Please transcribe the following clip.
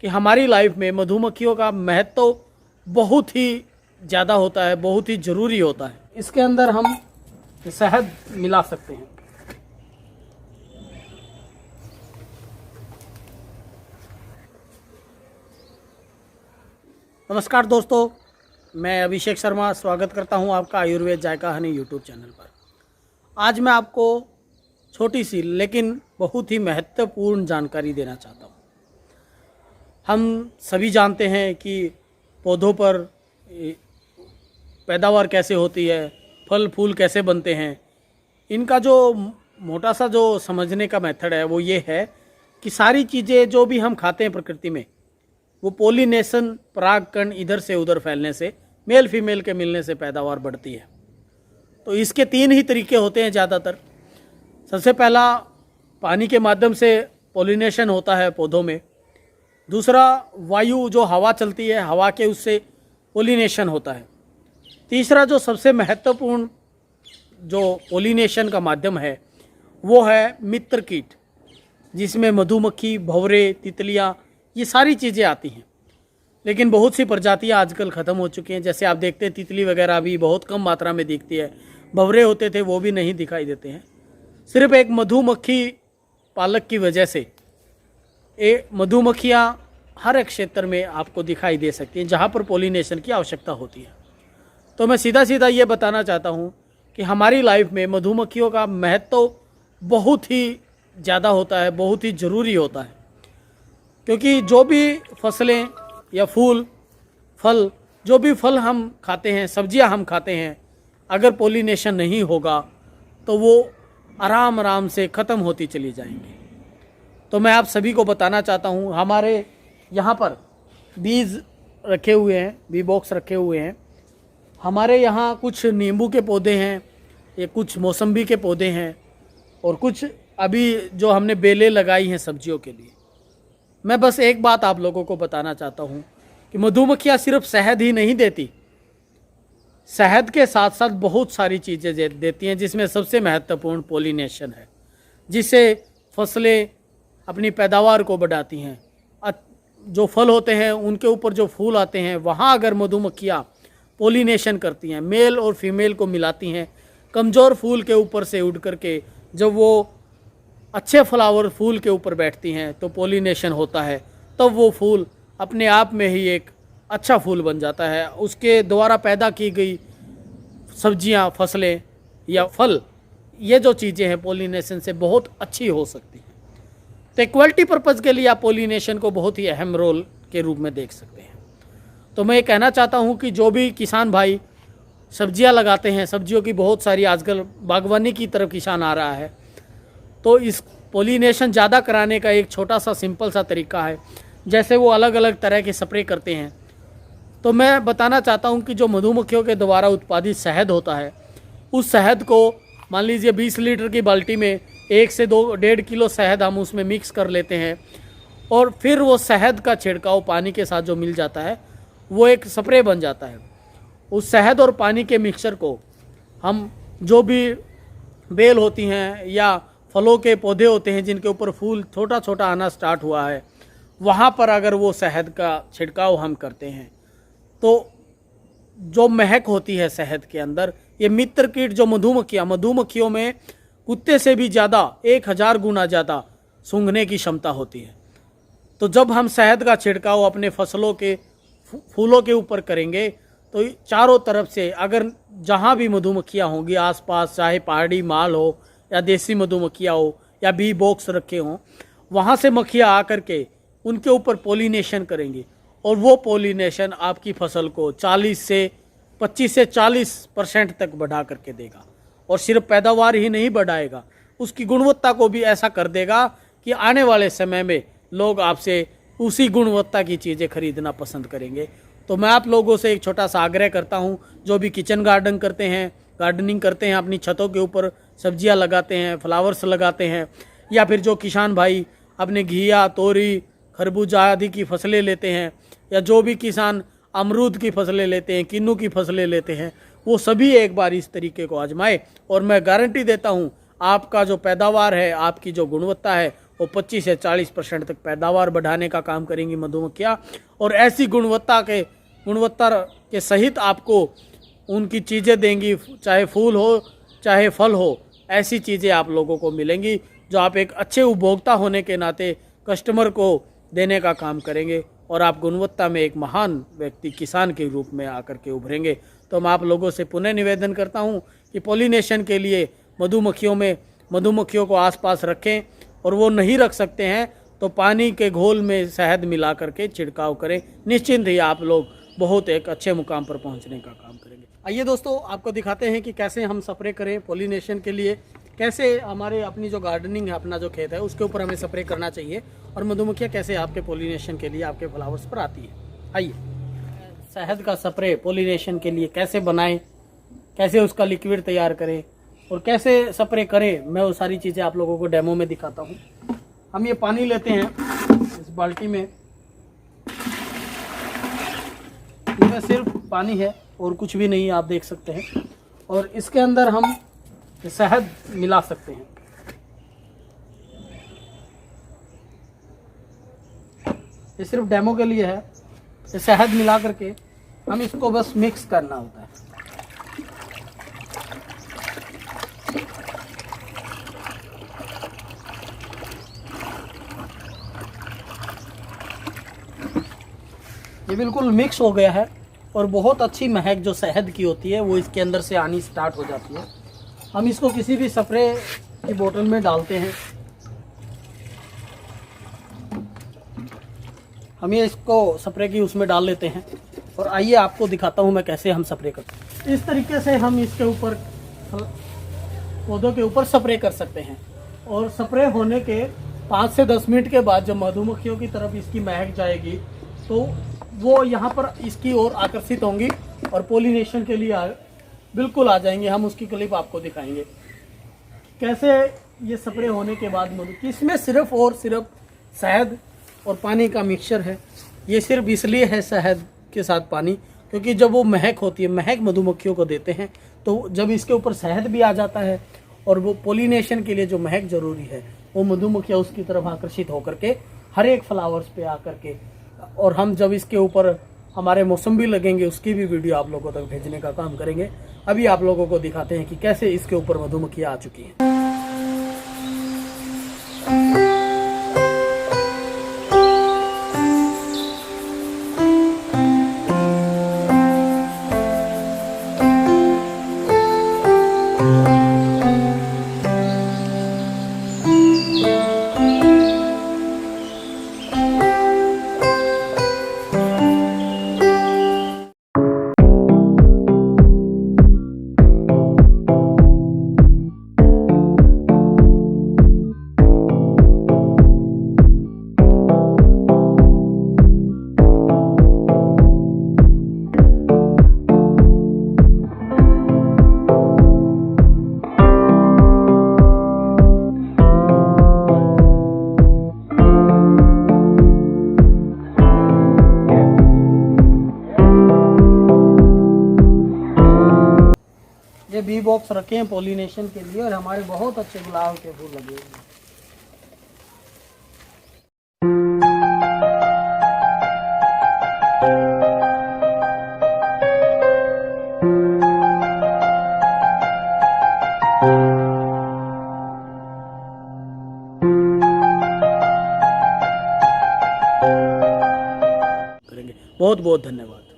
कि हमारी लाइफ में मधुमक्खियों का महत्व बहुत ही ज़्यादा होता है, बहुत ही ज़रूरी होता है। इसके अंदर हम शहद मिला सकते हैं। नमस्कार दोस्तों, मैं अभिषेक शर्मा स्वागत करता हूं आपका आयुर्वेद जायका हनी यूट्यूब चैनल पर। आज मैं आपको छोटी सी लेकिन बहुत ही महत्वपूर्ण जानकारी देना चाहता हूं। हम सभी जानते हैं कि पौधों पर पैदावार कैसे होती है, फल फूल कैसे बनते हैं। इनका जो मोटा सा जो समझने का मेथड है वो ये है कि सारी चीज़ें जो भी हम खाते हैं प्रकृति में, वो पोलिनेशन परागकण इधर से उधर फैलने से, मेल फीमेल के मिलने से पैदावार बढ़ती है। तो इसके 3 ही तरीके होते हैं ज़्यादातर। सबसे पहला पानी के माध्यम से पोलिनेशन होता है पौधों में। दूसरा वायु जो हवा चलती है, हवा के उससे पोलिनेशन होता है। तीसरा जो सबसे महत्वपूर्ण जो पोलिनेशन का माध्यम है वो है मित्र कीट, जिसमें मधुमक्खी, भंवरे, तितलियाँ, ये सारी चीज़ें आती हैं। लेकिन बहुत सी प्रजातियां आजकल ख़त्म हो चुकी हैं। जैसे आप देखते हैं तितली वगैरह भी बहुत कम मात्रा में दिखती है। भंवरे होते थे वो भी नहीं दिखाई देते हैं। सिर्फ एक मधुमक्खी पालक की वजह से मधुमक्खियां हर एक क्षेत्र में आपको दिखाई दे सकती हैं जहां पर पोलिनेशन की आवश्यकता होती है। तो मैं सीधा सीधा ये बताना चाहता हूं कि हमारी लाइफ में मधुमक्खियों का महत्व बहुत ही ज़्यादा होता है, बहुत ही ज़रूरी होता है। क्योंकि जो भी फसलें या फूल फल, जो भी फल हम खाते हैं, सब्जियां हम खाते हैं, अगर पोलिनेशन नहीं होगा तो वो आराम आराम से ख़त्म होती चली जाएंगी। तो मैं आप सभी को बताना चाहता हूँ, हमारे यहाँ पर बीज रखे हुए हैं, बी बॉक्स रखे हुए हैं। हमारे यहाँ कुछ नींबू के पौधे हैं, ये कुछ मौसम्बी के पौधे हैं, और कुछ अभी जो हमने बेलें लगाई हैं सब्जियों के लिए। मैं बस एक बात आप लोगों को बताना चाहता हूँ कि मधुमक्खियाँ सिर्फ शहद ही नहीं देती, शहद के साथ साथ बहुत सारी चीज़ें देती हैं, जिसमें सबसे महत्वपूर्ण पोलिनेशन है, जिससे फसलें अपनी पैदावार को बढ़ाती हैं। जो फल होते हैं उनके ऊपर जो फूल आते हैं, वहाँ अगर मधुमक्खियाँ पोलिनेशन करती हैं, मेल और फीमेल को मिलाती हैं, कमज़ोर फूल के ऊपर से उड़ करके जब वो अच्छे फ्लावर फूल के ऊपर बैठती हैं तो पोलिनेशन होता है। तब वो फूल अपने आप में ही एक अच्छा फूल बन जाता है। उसके द्वारा पैदा की गई सब्जियां, फसलें या फल, ये जो चीज़ें हैं पोलिनेशन से बहुत अच्छी हो सकती हैं। तो इक्वलिटी पर्पज़ के लिए आप पोलिनेशन को बहुत ही अहम रोल के रूप में देख सकते हैं। तो मैं ये कहना चाहता हूँ कि जो भी किसान भाई सब्जियाँ लगाते हैं, सब्जियों की बहुत सारी आजकल बागवानी की तरफ किसान आ रहा है, तो इस पोलिनेशन ज़्यादा कराने का एक छोटा सा सिंपल सा तरीका है। जैसे वो अलग अलग तरह के स्प्रे करते हैं, तो मैं बताना चाहता हूँ कि जो मधुमक्खियों के द्वारा उत्पादित शहद होता है, उस शहद को मान लीजिए 20 लीटर की बाल्टी में 1 से 1.5 किलो शहद हम उसमें मिक्स कर लेते हैं, और फिर वो शहद का छिड़काव पानी के साथ जो मिल जाता है वो एक स्प्रे बन जाता है। उस शहद और पानी के मिक्सचर को हम जो भी बेल होती हैं या फलों के पौधे होते हैं जिनके ऊपर फूल छोटा छोटा आना स्टार्ट हुआ है, वहाँ पर अगर वो शहद का छिड़काव हम करते हैं तो जो महक होती है शहद के अंदर, ये मित्र कीट जो मधुमक्खियों में कुत्ते से भी ज़्यादा 1000 गुना ज़्यादा सूंघने की क्षमता होती है। तो जब हम शहद का छिड़काव अपने फसलों के फूलों के ऊपर करेंगे तो चारों तरफ से अगर जहाँ भी मधुमक्खियाँ होंगी आसपास, चाहे पहाड़ी माल हो या देसी मधुमक्खियाँ हो या बी बॉक्स रखे हों, वहाँ से मक्खियाँ आकर के उनके ऊपर पोलिनेशन करेंगी, और वो पोलिनेशन आपकी फसल को 25 से 40% तक बढ़ा करके देगा। और सिर्फ पैदावार ही नहीं बढ़ाएगा, उसकी गुणवत्ता को भी ऐसा कर देगा कि आने वाले समय में लोग आपसे उसी गुणवत्ता की चीज़ें खरीदना पसंद करेंगे। तो मैं आप लोगों से एक छोटा सा आग्रह करता हूँ, जो भी किचन गार्डन करते हैं, गार्डनिंग करते हैं, अपनी छतों के ऊपर सब्जियां लगाते हैं, फ्लावर्स लगाते हैं, या फिर जो किसान भाई अपने घिया, तोरी, खरबूजा आदि की फसलें लेते हैं, या जो भी किसान अमरूद की फसलें लेते हैं, किन्नू की फसलें लेते हैं, वो सभी एक बार इस तरीके को आजमाए, और मैं गारंटी देता हूँ आपका जो पैदावार है, आपकी जो गुणवत्ता है, वो 25 से 40% तक पैदावार बढ़ाने का काम करेंगी मधुमक्खियाँ। और ऐसी गुणवत्ता के सहित आपको उनकी चीज़ें देंगी, चाहे फूल हो चाहे फल हो, ऐसी चीज़ें आप लोगों को मिलेंगी जो आप एक अच्छे उपभोक्ता होने के नाते कस्टमर को देने का काम करेंगे और आप गुणवत्ता में एक महान व्यक्ति किसान के रूप में आकर के उभरेंगे। तो मैं आप लोगों से पुनः निवेदन करता हूं कि पॉलिनेशन के लिए मधुमक्खियों को आसपास रखें, और वो नहीं रख सकते हैं तो पानी के घोल में शहद मिला करके छिड़काव करें। निश्चिंत ही आप लोग बहुत एक अच्छे मुकाम पर पहुंचने का काम करेंगे। आइए दोस्तों, आपको दिखाते हैं कि कैसे हम स्प्रे करें पॉलिनेशन के लिए, कैसे हमारे अपनी जो गार्डनिंग है, अपना जो खेत है, उसके ऊपर हमें स्प्रे करना चाहिए, और मधुमक्खियाँ कैसे आपके पॉलिनेशन के लिए आपके फ्लावर्स पर आती है। आइए, शहद का स्प्रे पॉलिनेशन के लिए कैसे बनाएं, कैसे उसका लिक्विड तैयार करें और कैसे स्प्रे करें, मैं वो सारी चीज़ें आप लोगों को डेमो में दिखाता हूँ। हम ये पानी लेते हैं इस बाल्टी में, इसमें सिर्फ पानी है और कुछ भी नहीं, आप देख सकते हैं, और इसके अंदर हम शहद मिला सकते हैं। ये सिर्फ डेमो के लिए है। ये शहद मिला करके हम इसको बस मिक्स करना होता है। ये बिल्कुल मिक्स हो गया है और बहुत अच्छी महक जो शहद की होती है वो इसके अंदर से आनी स्टार्ट हो जाती है। हम इसको किसी भी स्प्रे की बोतल में डालते हैं। हम ये इसको स्प्रे की उसमें डाल लेते हैं, और आइए आपको दिखाता हूँ मैं कैसे हम स्प्रे करते हैं। इस तरीके से हम इसके ऊपर, पौधों के ऊपर स्प्रे कर सकते हैं, और स्प्रे होने के 5 से 10 मिनट के बाद जब मधुमक्खियों की तरफ इसकी महक जाएगी तो वो यहाँ पर इसकी ओर आकर्षित होंगी और पॉलिनेशन के लिए बिल्कुल आ जाएंगे। हम उसकी क्लिप आपको दिखाएंगे कैसे ये स्प्रे होने के बाद इसमें सिर्फ और सिर्फ शहद और पानी का मिक्सचर है। ये सिर्फ इसलिए है शहद के साथ पानी, क्योंकि जब वो महक होती है, महक मधुमक्खियों को देते हैं, तो जब इसके ऊपर शहद भी आ जाता है और वो पॉलिनेशन के लिए जो महक जरूरी है वो मधुमक्खियाँ उसकी तरफ आकर्षित होकर के हर एक फ्लावर्स पे आकर के, और हम जब इसके ऊपर हमारे मौसम्बी लगेंगे उसकी भी वीडियो आप लोगों तक भेजने का काम करेंगे। अभी आप लोगों को दिखाते हैं कि कैसे इसके ऊपर मधुमक्खियाँ आ चुकी हैं। ये बी बॉक्स रखे हैं पॉलिनेशन के लिए, और हमारे बहुत अच्छे गुलाब के फूल लगे हुए हैं। बहुत बहुत धन्यवाद।